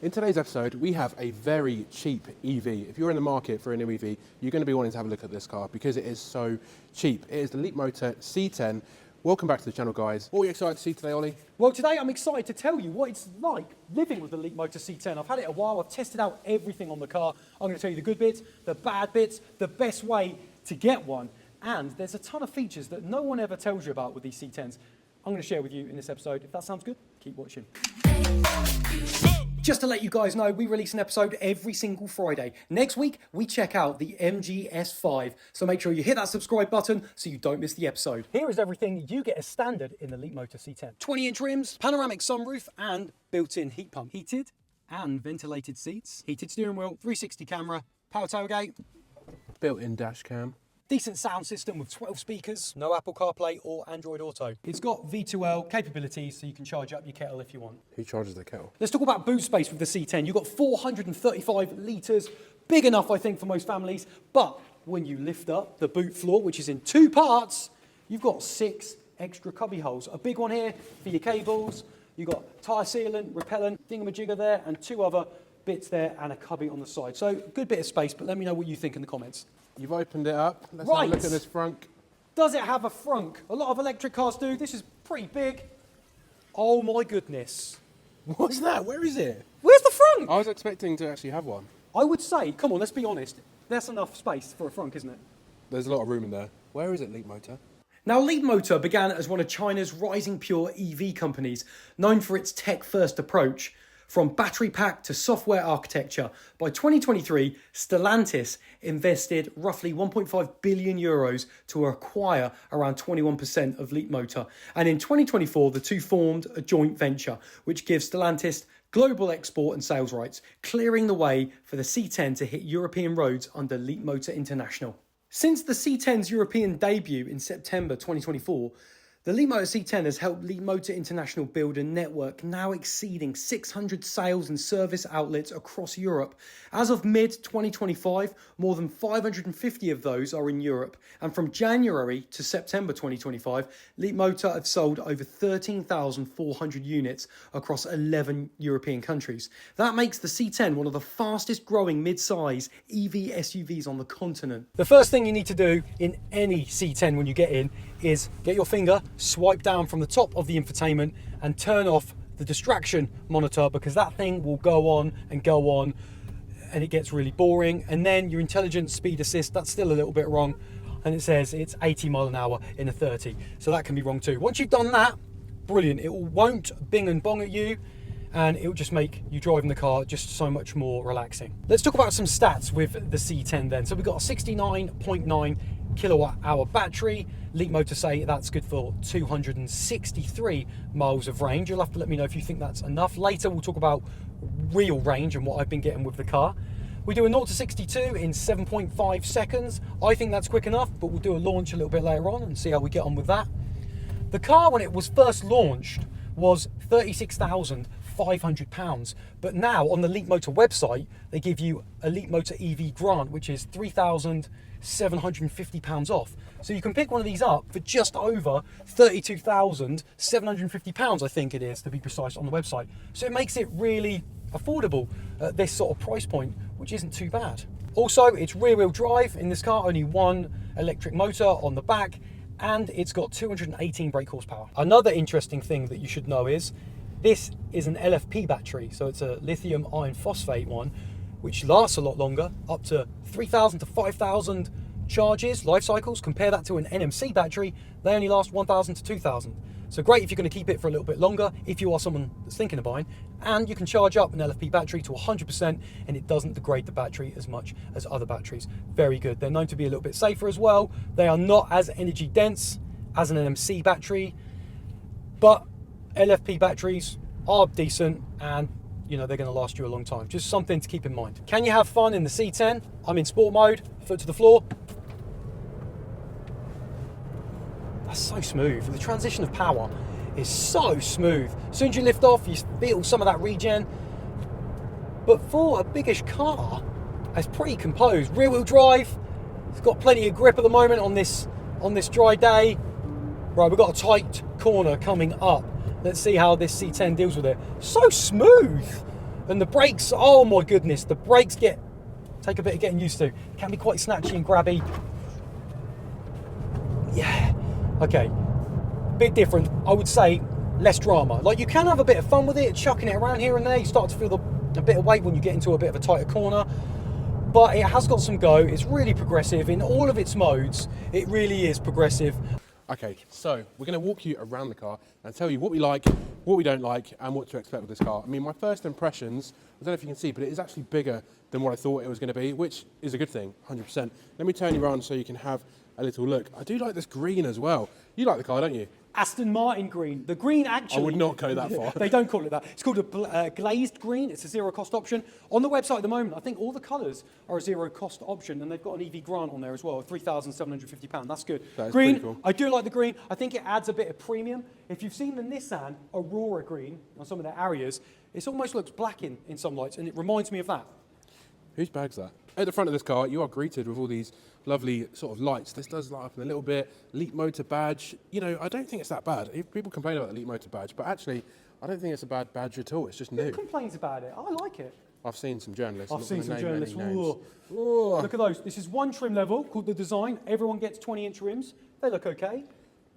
In today's episode, we have a very cheap EV. If you're in the market for a new EV, you're going to be wanting to have a look at this car because it is so cheap. It is the Leapmotor C10. Welcome back to the channel, guys. What are you excited to see today, Ollie? Well, today I'm excited to tell you what it's like living with the Leapmotor C10. I've had it a while, I've tested out everything on the car. I'm going to tell you the good bits, the bad bits, the best way to get one. And there's a ton of features that no one ever tells you about with these C10s. I'm going to share with you in this episode. If that sounds good, keep watching. Just to let you guys know, we release an episode every single Friday. Next week, we check out the MG S5. So make sure you hit that subscribe button so you don't miss the episode. Here is everything you get as standard in the Leapmotor C10. 20-inch rims, panoramic sunroof, and built-in heat pump. Heated and ventilated seats, heated steering wheel, 360 camera, power tailgate, Built-in dash cam. decent sound system with 12 speakers, no Apple CarPlay or Android Auto. It's got V2L capabilities so you can charge up your kettle if you want. Who charges the kettle? Let's talk about boot space with the C10. You've got 435 litres, big enough I think for most families, but when you lift up the boot floor, which is in two parts, you've got 6 extra cubby holes. A big one here for your cables, you've got tyre sealant, repellent, thingamajigger there, and 2 other bits there and a cubby on the side. So good bit of space, but let me know what you think in the comments. You've opened it up. Let's have a look at this frunk. Does it have a frunk? A lot of electric cars do. This is pretty big. Oh my goodness. What's that? Where is it? Where's the frunk? I was expecting to actually have one. I would say, come on, let's be honest. That's enough space for a frunk, isn't it? There's a lot of room in there. Where is it, Leapmotor? Now, Leapmotor began as one of China's rising pure EV companies, known for its tech-first approach. From battery pack to software architecture, by 2023, Stellantis invested roughly 1.5 billion euros to acquire around 21% of Leapmotor. And in 2024, the two formed a joint venture, which gives Stellantis global export and sales rights, clearing the way for the C10 to hit European roads under Leapmotor International. Since the C10's European debut in September 2024, the Leapmotor C10 has helped Leapmotor International build a network now exceeding 600 sales and service outlets across Europe. As of mid-2025, more than 550 of those are in Europe. And from January to September 2025, Leapmotor have sold over 13,400 units across 11 European countries. That makes the C10 one of the fastest growing mid-size EV SUVs on the continent. The first thing you need to do in any C10 when you get in is get your finger, swipe down from the top of the infotainment and turn off the distraction monitor, because that thing will go on and it gets really boring. And then your intelligent speed assist, that's still a little bit wrong, and it says it's 80 mile an hour in a 30, so that can be wrong too. Once you've done that, brilliant, it won't bing and bong at you, and it will just make you driving the car just so much more relaxing. Let's talk about some stats with the C10 then. So we've got a 69.9 kilowatt hour battery. Leapmotor say that's good for 263 miles of range. You'll have to let me know if you think that's enough. Later we'll talk about real range and what I've been getting with the car. We do a 0 to 62 in 7.5 seconds. I think that's quick enough, but we'll do a launch a little bit later on and see how we get on with that. The car, when it was first launched, was £36,500, but now on the Leapmotor website they give you a Leapmotor EV grant, which is £3,750 off. So you can pick one of these up for just over £32,750, I think it is, to be precise, on the website. So it makes it really affordable at this sort of price point, which isn't too bad. Also, it's rear-wheel drive in this car, only one electric motor on the back, and it's got 218 brake horsepower. Another interesting thing that you should know is this is an LFP battery, so it's a lithium iron phosphate one, which lasts a lot longer, up to 3,000 to 5,000 charges, life cycles. Compare that to an NMC battery, they only last 1,000 to 2,000. So great if you're going to keep it for a little bit longer, if you are someone that's thinking of buying, and you can charge up an LFP battery to 100% and it doesn't degrade the battery as much as other batteries. Very good. They're known to be a little bit safer as well. They are not as energy dense as an NMC battery, but LFP batteries are decent, and you know they're going to last you a long time. Just something to keep in mind. Can you have fun in the C10? I'm in sport mode, foot to the floor. That's so smooth. The transition of power is so smooth. As soon as you lift off, you feel some of that regen. But for a biggish car, it's pretty composed. Rear wheel drive, it's got plenty of grip at the moment on this dry day. Right, we've got a tight corner coming up. Let's see how this C10 deals with it. So smooth. And the brakes, oh my goodness, the brakes take a bit of getting used to. Can be quite snatchy and grabby. Yeah, okay. Bit different, I would say, less drama. Like, you can have a bit of fun with it, chucking it around here and there. You start to feel a bit of weight when you get into a bit of a tighter corner. But it has got some go. It's really progressive in all of its modes. It really is progressive. Okay, so we're going to walk you around the car and tell you what we like, what we don't like, and what to expect with this car. I mean, my first impressions, I don't know if you can see, but it is actually bigger than what I thought it was going to be, which is a good thing, 100%. Let me turn you around so you can have a little look. I do like this green as well. You like the car, don't you? Aston Martin green. The green actually... I would not go that far. They don't call it that. It's called a glazed green. It's a zero cost option. On the website at the moment, I think all the colours are a zero cost option, and they've got an EV grant on there as well, £3,750. That's good. That green, is pretty cool. I do like the green. I think it adds a bit of premium. If you've seen the Nissan Aurora green on some of their areas, it almost looks black in some lights, and it reminds me of that. Whose bag's that? At the front of this car, you are greeted with all these lovely sort of lights. This does light up in a little bit. Leapmotor badge. You know, I don't think it's that bad. People complain about the Leapmotor badge, but actually, I don't think it's a bad badge at all. It's just new. Who complains about it? I like it. I've seen some journalists. I've seen some journalists. Names. Look at those. This is one trim level called the Design. Everyone gets 20-inch rims. They look okay.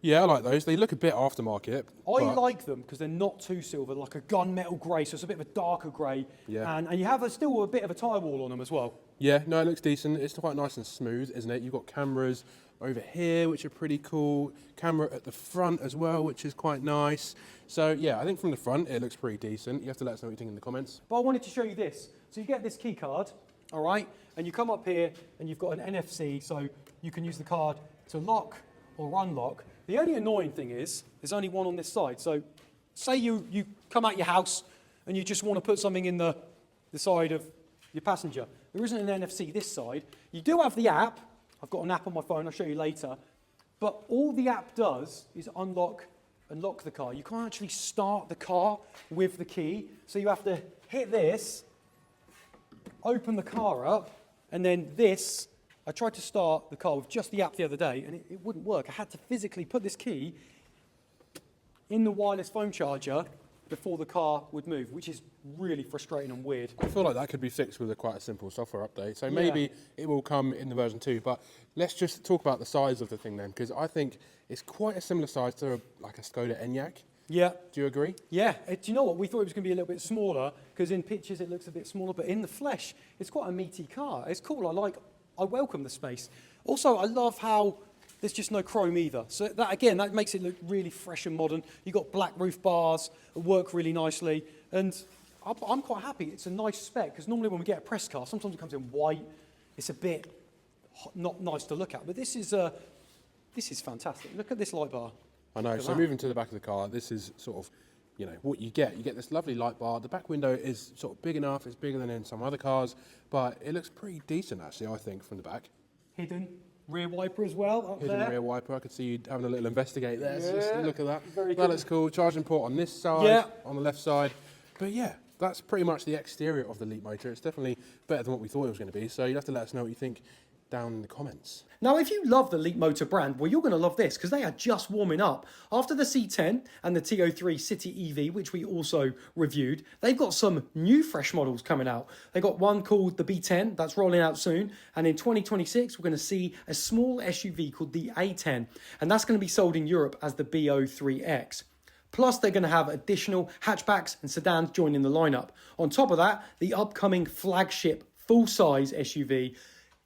Yeah, I like those. They look a bit aftermarket. I like them because they're not too silver, like a gunmetal grey, so it's a bit of a darker grey. Yeah. And you have still a bit of a tyre wall on them as well. Yeah, no, it looks decent. It's quite nice and smooth, isn't it? You've got cameras over here, which are pretty cool. Camera at the front as well, which is quite nice. So, yeah, I think from the front, it looks pretty decent. You have to let us know what you think in the comments. But I wanted to show you this. So you get this key card, all right? And you come up here and you've got an NFC, so you can use the card to lock or unlock. The only annoying thing is, there's only one on this side. So say you come out your house and you just want to put something in the side of your passenger. There isn't an NFC this side. You do have the app. I've got an app on my phone. I'll show you later. But all the app does is unlock and lock the car. You can't actually start the car with the key. So you have to hit this, open the car up, and then this. I tried to start the car with just the app the other day, and it wouldn't work. I had to physically put this key in the wireless phone charger before the car would move, which is really frustrating and weird. I feel like that could be fixed with quite a simple software update. So maybe it will come in the version 2. But let's just talk about the size of the thing then, because I think it's quite a similar size to like a Skoda Enyaq. Yeah. Do you agree? Yeah. Do you know what? We thought it was going to be a little bit smaller, because in pictures it looks a bit smaller, but in the flesh, it's quite a meaty car. It's cool. I welcome the space. Also, I love how there's just no chrome either. So that makes it look really fresh and modern. You've got black roof bars that work really nicely. And I'm quite happy. It's a nice spec, because normally when we get a press car, sometimes it comes in white. It's a bit not nice to look at. But this is fantastic. Look at this light bar. I know. So moving to the back of the car, this is sort of, you know, what you get. You get this lovely light bar. The back window is sort of big enough. It's bigger than in some other cars, but it looks pretty decent actually, I think, from the back. Hidden rear wiper as well up Hidden there. rear wiper. I could see you having a little investigate there. So just Yeah, look at that. very That good. looks cool. Charging port on this side, Yeah. on the left side. But yeah, that's pretty much the exterior of the Leapmotor. It's definitely better than what we thought it was going to be. So you have to let us know what you think down in the comments. Now, if you love the Leapmotor brand, well, you're going to love this, because they are just warming up. After the C10 and the T03 City EV, which we also reviewed, they've got some new fresh models coming out. They got one called the B10 that's rolling out soon, and in 2026 we're going to see a small SUV called the A10, and that's going to be sold in Europe as the B03X. Plus, they're going to have additional hatchbacks and sedans joining the lineup. On top of that, the upcoming flagship full-size SUV,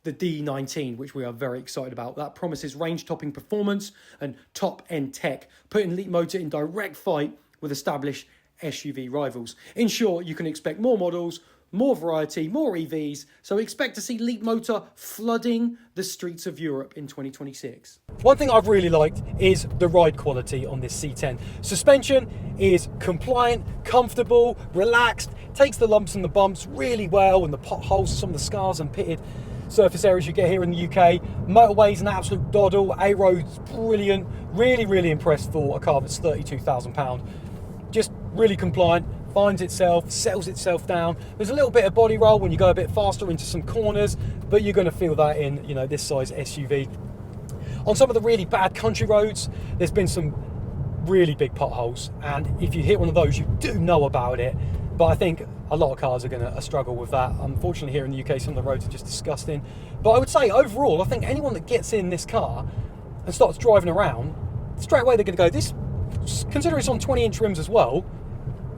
the D19, which we are very excited about. That promises range-topping performance and top-end tech, putting Leapmotor in direct fight with established SUV rivals. In short, you can expect more models, more variety, more EVs, so expect to see Leapmotor flooding the streets of Europe in 2026. One thing I've really liked is the ride quality on this C10. Suspension is compliant, comfortable, relaxed, takes the lumps and the bumps really well, and the potholes, some of the scars and pitted surface areas you get here in the UK. Motorway's an absolute doddle. A-Road's brilliant. Really, really impressed for a car that's £32,000. Just really compliant, finds itself, settles itself down. There's a little bit of body roll when you go a bit faster into some corners, but you're going to feel that in, you know, this size SUV. On some of the really bad country roads, there's been some really big potholes, and if you hit one of those, you do know about it. But I think a lot of cars are going to struggle with that. Unfortunately, here in the UK, some of the roads are just disgusting. But I would say overall, I think anyone that gets in this car and starts driving around, straight away they're going to go, this, considering it's on 20-inch rims as well,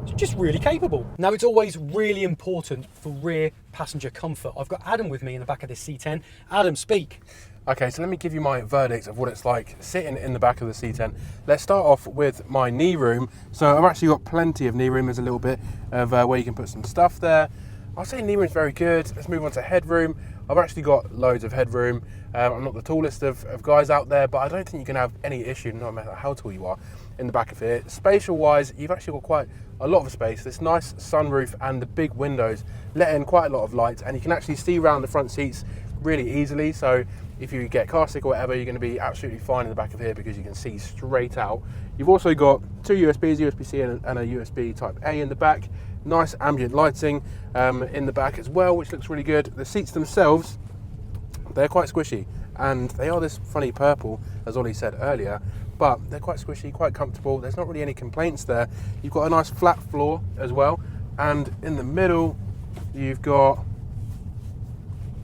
it's just really capable. Now, it's always really important for rear passenger comfort. I've got Adam with me in the back of this C10. Adam, speak. Okay, so let me give you my verdict of what it's like sitting in the back of the C10. Let's start off with my knee room. So I've actually got plenty of knee room. There's a little bit of where you can put some stuff there. I'll say knee room is very good. Let's move on to headroom. I've actually got loads of headroom. I'm not the tallest of guys out there, but I don't think you can have any issue, no matter how tall you are, in the back of here. Spatial wise, you've actually got quite a lot of space. This nice sunroof and the big windows let in quite a lot of light, and you can actually see around the front seats really easily. So if you get car sick or whatever, you're going to be absolutely fine in the back of here because you can see straight out. You've also got two USBs, USB-C and a USB Type A in the back. Nice ambient lighting in the back as well, which looks really good. The seats themselves, they're quite squishy, and they are this funny purple, as Ollie said earlier, but they're quite squishy, quite comfortable. There's not really any complaints there. You've got a nice flat floor as well, and in the middle, you've got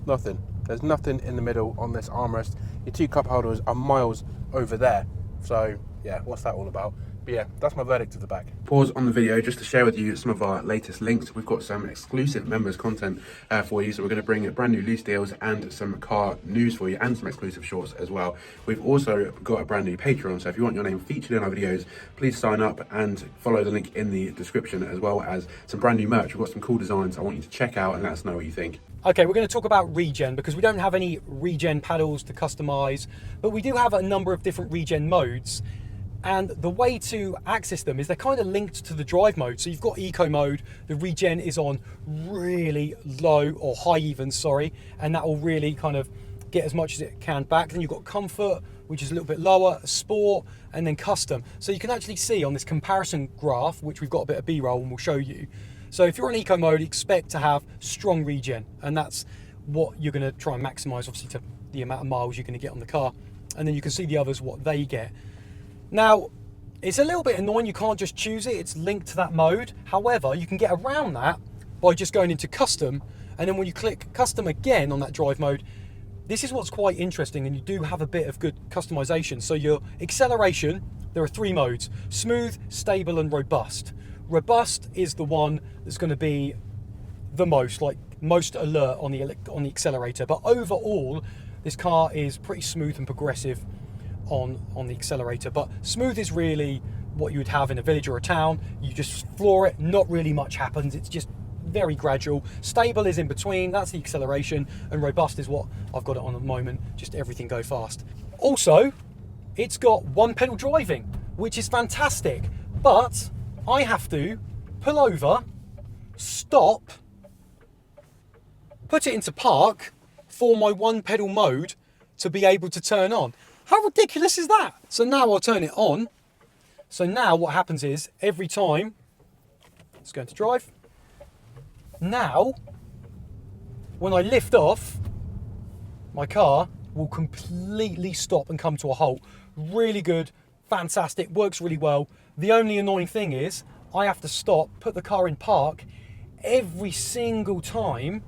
nothing. There's nothing in the middle on this armrest. Your two cup holders are miles over there. So yeah, what's that all about? But yeah, that's my verdict of the back. Pause on the video just to share with you some of our latest links. We've got some exclusive members content for you. So we're going to bring brand new lease deals and some car news for you, and some exclusive shorts as well. We've also got a brand new Patreon. So if you want your name featured in our videos, please sign up and follow the link in the description, as well as some brand new merch. We've got some cool designs I want you to check out and let us know what you think. Okay, we're going to talk about Regen because we don't have any Regen paddles to customize, but we do have a number of different Regen modes. And the way to access them is they're kind of linked to the drive mode. So you've got eco mode, the Regen is on really low, or high even, sorry, and that will really kind of get as much as it can back. Then you've got comfort, which is a little bit lower, sport, and then custom. So you can actually see on this comparison graph, which we've got a bit of B-roll and we'll show you. So if you're in eco mode, expect to have strong Regen, and that's what you're going to try and maximize, obviously, to the amount of miles you're going to get on the car. And then you can see the others, what they get. Now, it's a little bit annoying, you can't just choose it, it's linked to that mode. However, you can get around that by just going into custom, and then when you click custom again on that drive mode, this is what's quite interesting, and you do have a bit of good customization. So your acceleration, there are three modes: smooth, stable, and robust. Robust is the one that's going to be the most alert on the accelerator, but overall this car is pretty smooth and progressive on the accelerator. But smooth is really what you would have in a village or a town. You just floor it, not really much happens, it's just very gradual. Stable is in between, that's the acceleration, and robust is what I've got it on at the moment, just everything go fast. Also, it's got one pedal driving, which is fantastic, but I have to pull over, stop, put it into park for my one pedal mode to be able to turn on. How ridiculous is that? So now I'll turn it on. So now what happens is every time it's going to drive. Now, when I lift off, my car will completely stop and come to a halt. Really good, fantastic, works really well. The only annoying thing is I have to stop, put the car in park every single time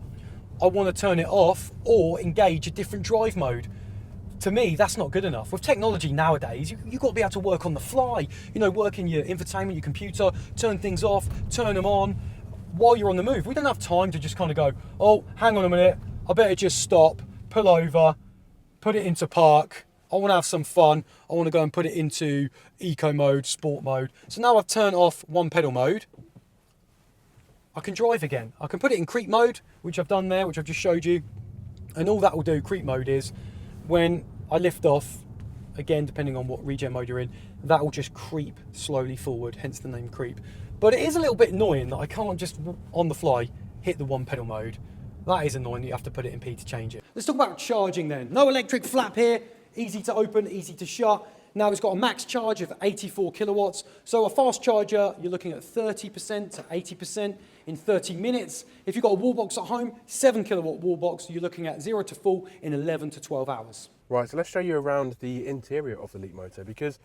I want to turn it off or engage a different drive mode. To me, that's not good enough. With technology nowadays, you've got to be able to work on the fly. You know, work in your infotainment, your computer, turn things off, turn them on while you're on the move. We don't have time to just kind of go, oh, hang on a minute, I better just stop, pull over, put it into park. I want to have some fun. I want to go and put it into eco mode, sport mode. So now I've turned off one pedal mode. I can drive again. I can put it in creep mode, which I've done there, which I've just showed you. And all that will do, creep mode, is when I lift off, again, depending on what regen mode you're in, that will just creep slowly forward, hence the name creep. But it is a little bit annoying that I can't just, on the fly, hit the one pedal mode. That is annoying, you have to put it in P to change it. Let's talk about charging then. No electric flap here, easy to open, easy to shut. Now it's got a max charge of 84 kilowatts. So a fast charger, you're looking at 30% to 80% in 30 minutes. If you've got a wall box at home, 7 kilowatt wall box, you're looking at 0 to full in 11 to 12 hours. Right, so let's show you around the interior of the Leapmotor, because,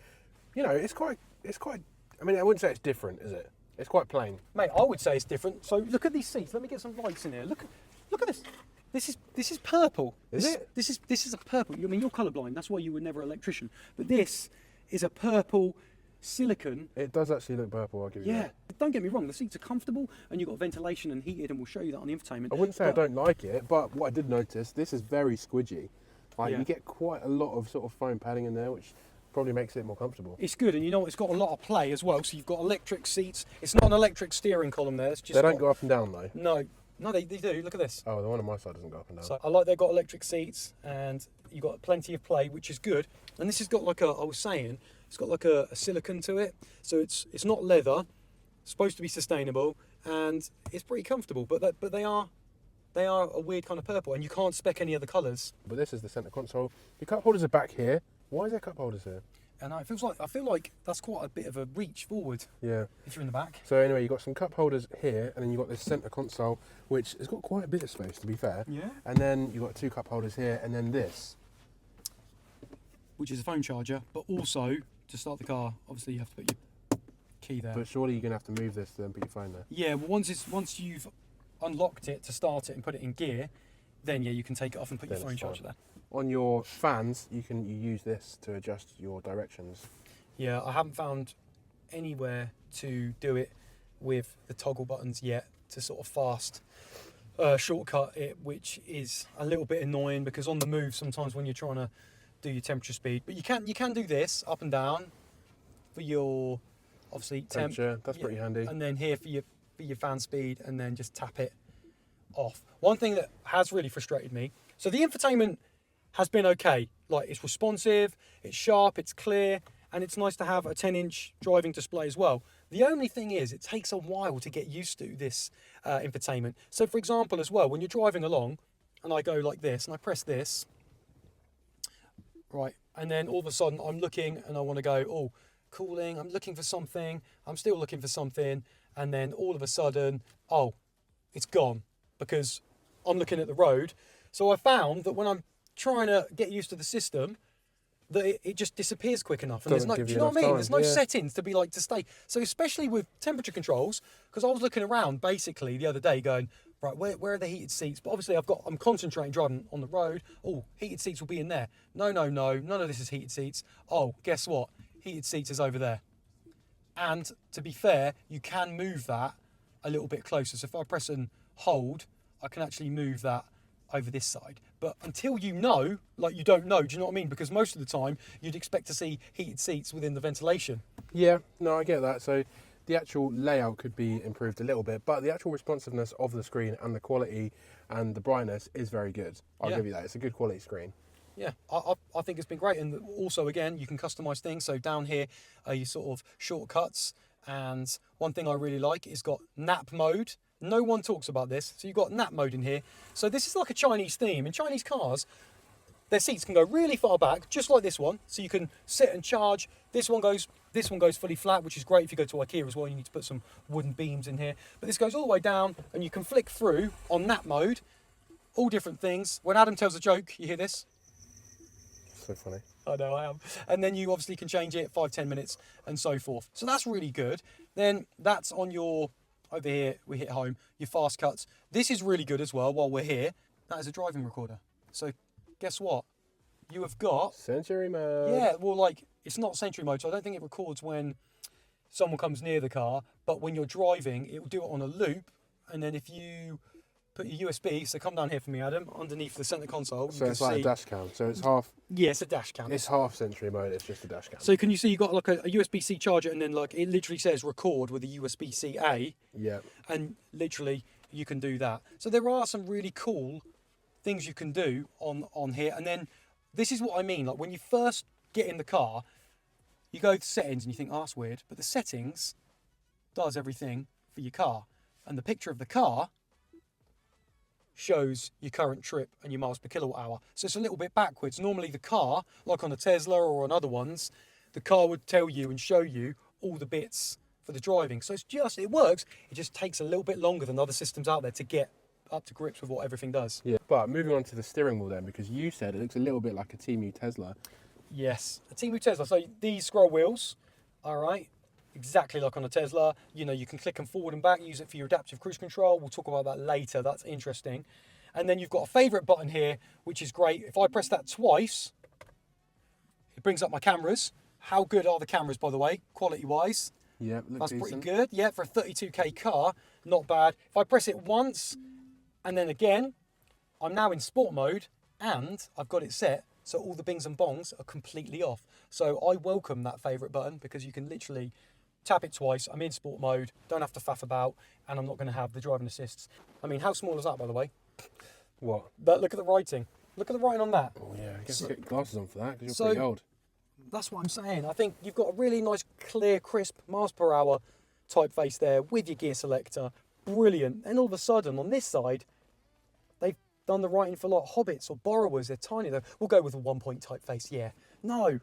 you know, it's quite, I mean, I wouldn't say it's different, is it? It's quite plain. Mate, I would say it's different. So look at these seats. Let me get some lights in here. Look at this. This is purple. Is it? This is a purple. I mean, you're colourblind. That's why you were never an electrician. But this is a purple silicon. It does actually look purple, I'll give you Yeah. that. Don't get me wrong. The seats are comfortable, and you've got ventilation and heated, and we'll show you that on the infotainment. I wouldn't say I don't like it, but what I did notice, this is very squidgy. Like Yeah. you get quite a lot of sort of foam padding in there, which probably makes it more comfortable. It's good, and you know what? It's got a lot of play as well. So you've got electric seats. It's not an electric steering column there. It's just They don't go up and down though. No, they do. Look at this. Oh, the one on my side doesn't go up and down. So I like they've got electric seats, and you've got plenty of play, which is good. And this has got like I was saying, it's got like a silicone to it, so it's not leather. It's supposed to be sustainable, and it's pretty comfortable. But they are a weird kind of purple, and you can't spec any other colours. But this is the centre console. Your cup holders are back here. Why is there cup holders here? And I feel like that's quite a bit of a reach forward. Yeah. If you're in the back. So anyway, you've got some cup holders here, and then you've got this centre console, which has got quite a bit of space, to be fair. Yeah. And then you've got two cup holders here, and then this. Which is a phone charger, but also to start the car, obviously you have to put your key there. But surely you're going to have to move this to then put your phone there. Yeah, well, once you've unlocked it to start it and put it in gear, then yeah, you can take it off and put your Then phone it's charger fine. there. On your fans, you use this to adjust your directions. Yeah, I haven't found anywhere to do it with the toggle buttons yet to sort of fast shortcut it, which is a little bit annoying because on the move sometimes when you're trying to do your temperature speed, but you can do this up and down for your obviously Temperature, that's pretty handy. and then here for your fan speed, and then just tap it off. One thing that has really frustrated me, so the infotainment has been okay, like it's responsive, it's sharp, it's clear, and it's nice to have a 10-inch driving display as well. The only thing is it takes a while to get used to this infotainment. So for example as well, when you're driving along and I go like this and I press this, right, and then all of a sudden I'm looking and I want to go, oh, cooling, I'm looking for something, I'm still looking for something, and then all of a sudden, oh, it's gone because I'm looking at the road. So I found that when I'm trying to get used to the system, that it just disappears quick enough. And there's no, do you know what I mean? There's no settings to be like to stay. So especially with temperature controls, because I was looking around basically the other day going, right, where are the heated seats? But obviously I'm concentrating driving on the road. Oh, heated seats will be in there. No, none of this is heated seats. Oh, guess what? Heated seats is over there. And to be fair, you can move that a little bit closer. So if I press and hold, I can actually move that over this side. But until you know, like you don't know, do you know what I mean? Because most of the time you'd expect to see heated seats within the ventilation. Yeah, no, I get that. So the actual layout could be improved a little bit, but the actual responsiveness of the screen and the quality and the brightness is very good. I'll give you that. It's a good quality screen. Yeah, I think it's been great. And also, again, you can customize things. So down here are your sort of shortcuts. And one thing I really like is got nap mode. No one talks about this. So you've got nap mode in here. So this is like a Chinese theme. In Chinese cars, their seats can go really far back, just like this one. So you can sit and charge. This one goes fully flat, which is great if you go to IKEA as well. You need to put some wooden beams in here. But this goes all the way down, and you can flick through on nap mode, all different things. When Adam tells a joke, you hear this. So funny. I know, I am. And then you obviously can change it 5-10 minutes and so forth. So that's really good. Then that's on your, over here, we hit home, your fast cuts. This is really good as well while we're here. That is a driving recorder. So guess what? You have got... Century mode. Yeah, well, like, it's not Century mode, so I don't think it records when someone comes near the car, but when you're driving, it will do it on a loop. And then if you put your USB, so come down here for me, Adam, underneath the center console. So it's like a dash cam. So it's half... Yeah, it's a dash cam. It's half Century mode, it's just a dash cam. So can you see you got like a USB-C charger, and then like it literally says record with a USB-C A. Yeah. And literally you can do that. So there are some really cool things you can do on here. And then this is what I mean. Like when you first get in the car, you go to settings and you think, oh, that's weird. But the settings does everything for your car. And the picture of the car shows your current trip and your miles per kilowatt hour. So it's a little bit backwards. Normally the car, like on a Tesla or on other ones, the car would tell you and show you all the bits for the driving. So it works. It just takes a little bit longer than other systems out there to get up to grips with what everything does. Yeah, but moving on to the steering wheel then, because you said it looks a little bit like a Temu Tesla. Yes, a Temu Tesla. So these scroll wheels, all right, exactly like on a Tesla. You know, you can click them forward and back, use it for your adaptive cruise control. We'll talk about that later. That's interesting. And then you've got a favorite button here, which is great. If I press that twice, it brings up my cameras. How good are the cameras, by the way, quality-wise? Yeah, That's decent. pretty good. Yeah, for a 32k car, not bad. If I press it once and then again, I'm now in sport mode and I've got it set so all the bings and bongs are completely off. So I welcome that favourite button because you can literally tap it twice. I'm in sport mode, don't have to faff about, and I'm not going to have the driving assists. I mean, how small is that, by the way? What? But look at the writing. Look at the writing on that. Oh yeah, I guess you get glasses on for that because So- you're pretty old. That's what I'm saying. I think you've got a really nice, clear, crisp miles per hour typeface there with your gear selector. Brilliant. And all of a sudden, on this side, they've done the writing for like hobbits or borrowers. They're tiny though. We'll go with a 1-point typeface, yeah. No,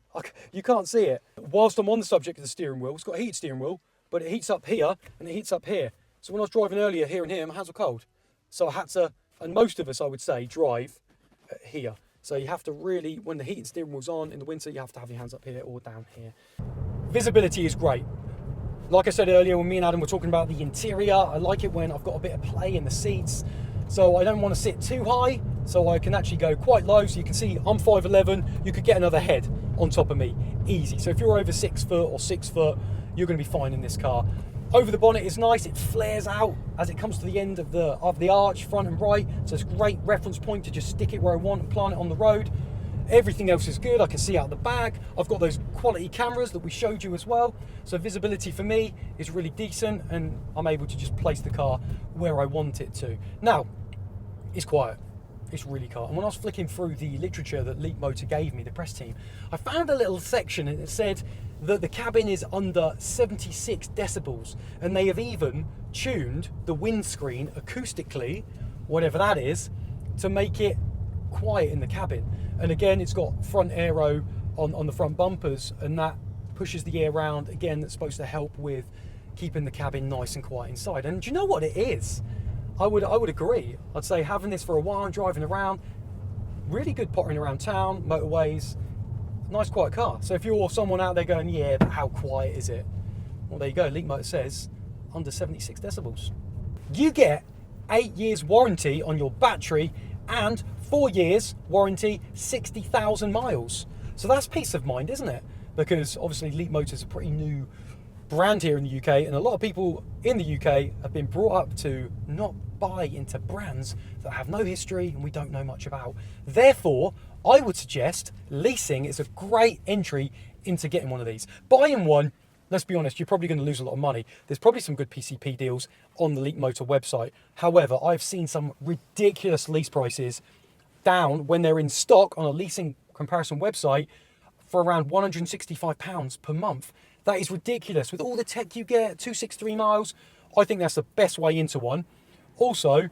you can't see it. Whilst I'm on the subject of the steering wheel, it's got a heated steering wheel, but it heats up here and it heats up here. So when I was driving earlier here and here, my hands were cold. So I had to, and most of us, I would say, drive here. So you have to really, when the heated steering wheel's on in the winter, you have to have your hands up here or down here. Visibility is great. Like I said earlier, when me and Adam were talking about the interior, I like it when I've got a bit of play in the seats. So I don't want to sit too high, so I can actually go quite low. So you can see I'm 5'11", you could get another head on top of me, easy. So if you're over 6 foot or 6 foot, you're going to be fine in this car. Over the bonnet is nice, it flares out as it comes to the end of the arch, front and right. So it's a great reference point to just stick it where I want and plant it on the road. Everything else is good, I can see out the back. I've got those quality cameras that we showed you as well. So visibility for me is really decent and I'm able to just place the car where I want it to. Now, it's quiet. It's really quiet. And when I was flicking through the literature that Leapmotor gave me, the press team, I found a little section and it said that the cabin is under 76 decibels. And they have even tuned the windscreen acoustically, whatever that is, to make it quiet in the cabin. And again, it's got front aero on the front bumpers and that pushes the air around. Again, that's supposed to help with keeping the cabin nice and quiet inside. And do you know what it is? I would agree. I'd say having this for a while and driving around, really good pottering around town, motorways, nice quiet car. So if you're someone out there going, yeah, but how quiet is it? Well, there you go. Leapmotor says under 76 decibels. You get 8 years warranty on your battery and 4 years warranty, 60,000 miles. So that's peace of mind, isn't it? Because obviously Leapmotor is a pretty new brand here in the UK, and a lot of people in the UK have been brought up to not buy into brands that have no history and we don't know much about. Therefore, I would suggest leasing is a great entry into getting one of these. Buying one, let's be honest, you're probably going to lose a lot of money. There's probably some good PCP deals on the Leapmotor website. However, I've seen some ridiculous lease prices down when they're in stock on a leasing comparison website for around £165 per month. That is ridiculous. With all the tech you get, 263 miles, I think that's the best way into one. Also,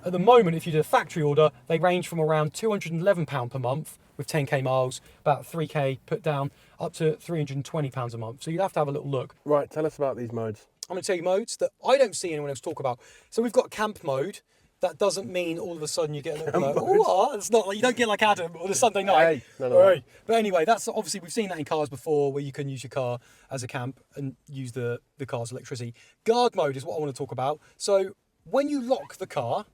at the moment, if you do a factory order, they range from around £211 per month with 10k miles, about 3k put down, up to £320 a month. So you'd have to have a little look. Right, tell us about these modes. I'm going to tell you modes that I don't see anyone else talk about. So we've got camp mode. That doesn't mean all of a sudden you get a little bit like, oh, it's not like you don't get like Adam on a Sunday night. Hey, no. Hey. But anyway, that's obviously, we've seen that in cars before where you can use your car as a camp and use the car's electricity. Guard mode is what I want to talk about. So when you lock the car,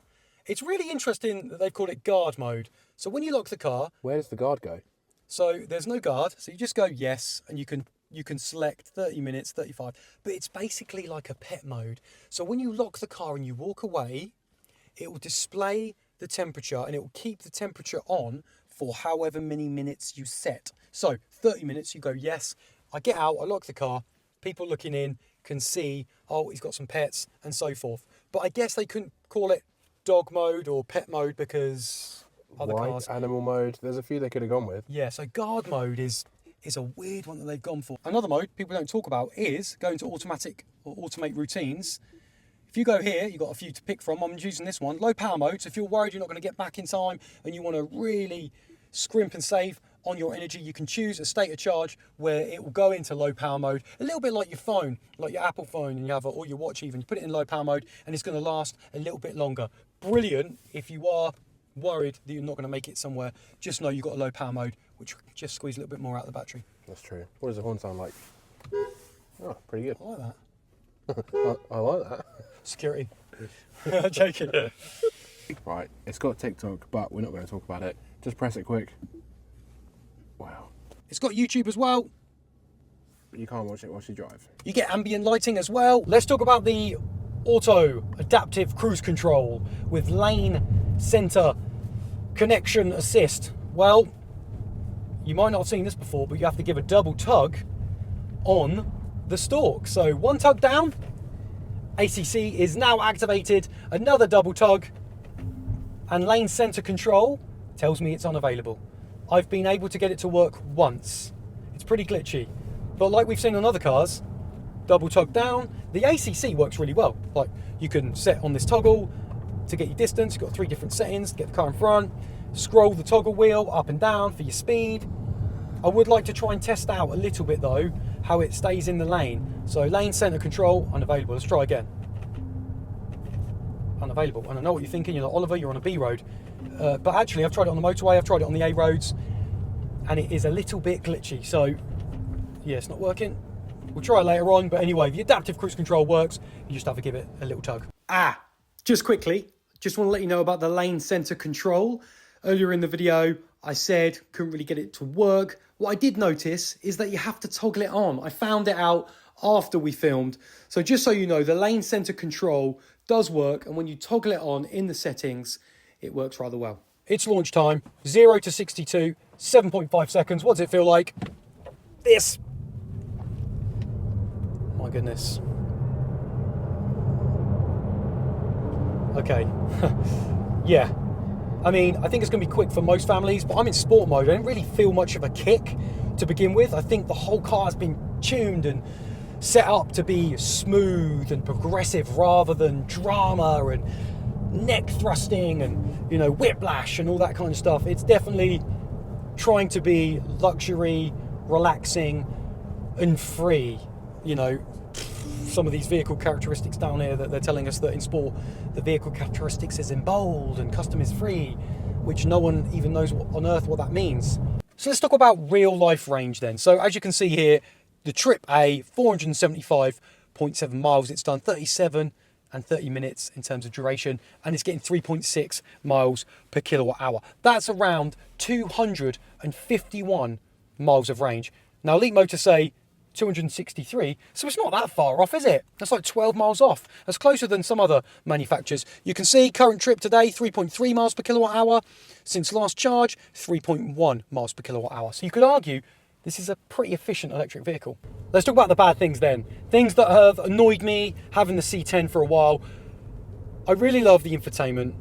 it's really interesting that they've called it guard mode. So when you lock the car, Where does the guard go? so there's no guard. So you just go yes, and you can select 30 minutes, 35, but it's basically like a pet mode. So when you lock the car and you walk away, it will display the temperature and it will keep the temperature on for however many minutes you set. So 30 minutes, you go yes. I get out, I lock the car, people looking in can see, oh, he's got some pets and so forth. But I guess they couldn't call it dog mode or pet mode because other White, cars. animal mode. There's a few they could have gone with. Yeah, so guard mode is a weird one that they've gone for. Another mode people don't talk about is going to automatic or automate routines. If you go here, you've got a few to pick from. I'm using this one, low power mode. So if you're worried you're not going to get back in time and you want to really scrimp and save on your energy, you can choose a state of charge where it will go into low power mode. A little bit like your phone, like your Apple phone, and you have or your watch even. You put it in low power mode and it's going to last a little bit longer. Brilliant if you are worried that you're not going to make it somewhere. Just know you've got a low power mode, which just squeeze a little bit more out of the battery. That's true. What does the horn sound like? Oh, pretty good. I like that. I like that. Security. Joking. Right, it's got TikTok, but we're not going to talk about it. Just press it quick. Wow. It's got YouTube as well. But you can't watch it whilst you drive. You get ambient lighting as well. Let's talk about the auto adaptive cruise control with lane center connection assist. Well, you might not have seen this before, but you have to give a double tug on the stalk. So one tug down, ACC is now activated, another double tug, and lane center control tells me it's unavailable. I've been able to get it to work once. It's pretty glitchy, but like we've seen on other cars, double tug down, the ACC works really well. Like, you can set on this toggle to get your distance. You've got 3 different settings to get the car in front. Scroll the toggle wheel up and down for your speed. I would like to try and test out a little bit though how it stays in the lane. So lane center control unavailable. Let's try again. Unavailable. And I know what you're thinking. You're like, Oliver, you're on a B road, but actually I've tried it on the motorway, I've tried it on the A roads, and it is a little bit glitchy. So yeah, it's not working. We'll try it later on, but anyway, the adaptive cruise control works. You just have to give it a little tug. Just quickly, just want to let you know about the lane center control. Earlier in the video, I said couldn't really get it to work. What I did notice is that you have to toggle it on. I found it out after we filmed. So just so you know, the lane center control does work, and when you toggle it on in the settings, it works rather well. It's launch time, 0 to 62, 7.5 seconds. What does it feel like? This. My goodness. Okay. Yeah. I mean, I think it's going to be quick for most families, but I'm in sport mode. I don't really feel much of a kick to begin with. I think the whole car has been tuned and set up to be smooth and progressive rather than drama and neck thrusting and, you know, whiplash and all that kind of stuff. It's definitely trying to be luxury, relaxing and free. You know, some of these vehicle characteristics down here that they're telling us that in sport the vehicle characteristics is in bold and custom is free, which no one even knows what on earth what that means. So let's talk about real life range then. So as you can see here, the Trip A, 475.7 miles. It's done 37 and 30 minutes in terms of duration, and it's getting 3.6 miles per kilowatt hour. That's around 251 miles of range. Now Leapmotor say 263, so it's not that far off, is it? That's like 12 miles off. That's closer than some other manufacturers. You can see current trip today, 3.3 miles per kilowatt hour. Since last charge, 3.1 miles per kilowatt hour. So you could argue this is a pretty efficient electric vehicle. Let's talk about the bad things then. Things that have annoyed me having the C10 for a while. I really love the infotainment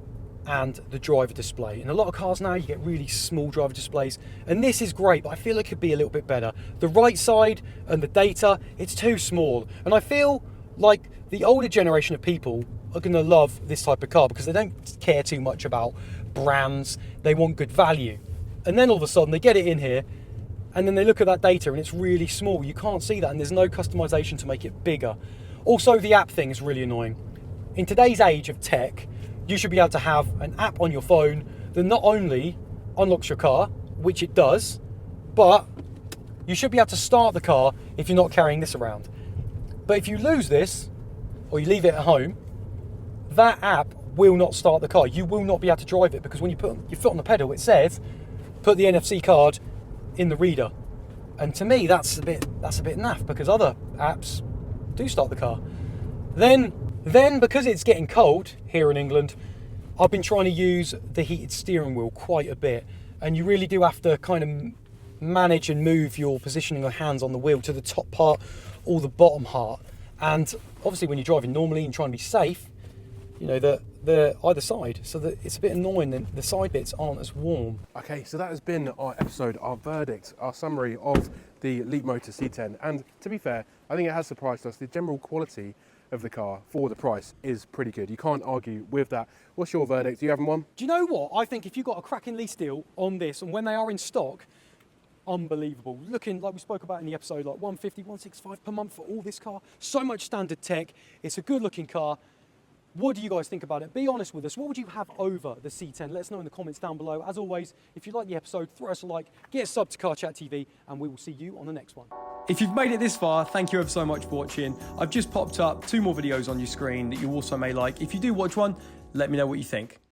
and the driver display. In a lot of cars now, you get really small driver displays, and this is great, but I feel it could be a little bit better. The right side and the data, it's too small. And I feel like the older generation of people are gonna love this type of car because they don't care too much about brands. They want good value. And then all of a sudden they get it in here, and then they look at that data and it's really small. You can't see that, and there's no customization to make it bigger. Also, the app thing is really annoying. In today's age of tech, you should be able to have an app on your phone that not only unlocks your car, which it does, but you should be able to start the car if you're not carrying this around. But if you lose this, or you leave it at home, that app will not start the car. You will not be able to drive it, because when you put your foot on the pedal, it says, put the NFC card in the reader. And to me, that's a bit naff, because other apps do start the car. Then because it's getting cold here in England, I've been trying to use the heated steering wheel quite a bit, and you really do have to kind of manage and move your positioning of hands on the wheel to the top part or the bottom part. And obviously when you're driving normally and trying to be safe, you know, the either side, so that it's a bit annoying that the side bits aren't as warm. Okay, so that has been our episode, our verdict, our summary of the Leapmotor C10. And to be fair, I think it has surprised us. The general quality of the car for the price is pretty good. You can't argue with that. What's your verdict? Do you have one? Do you know what? I think if you've got a cracking lease deal on this, and when they are in stock, unbelievable. Looking like we spoke about in the episode, like 150, 165 per month for all this car. So much standard tech. It's a good looking car. What do you guys think about it? Be honest with us. What would you have over the C10? Let us know in the comments down below. As always, if you like the episode, throw us a like, get a sub to Car Chat TV, and we will see you on the next one. If you've made it this far, thank you ever so much for watching. I've just popped up 2 more videos on your screen that you also may like. If you do watch one, let me know what you think.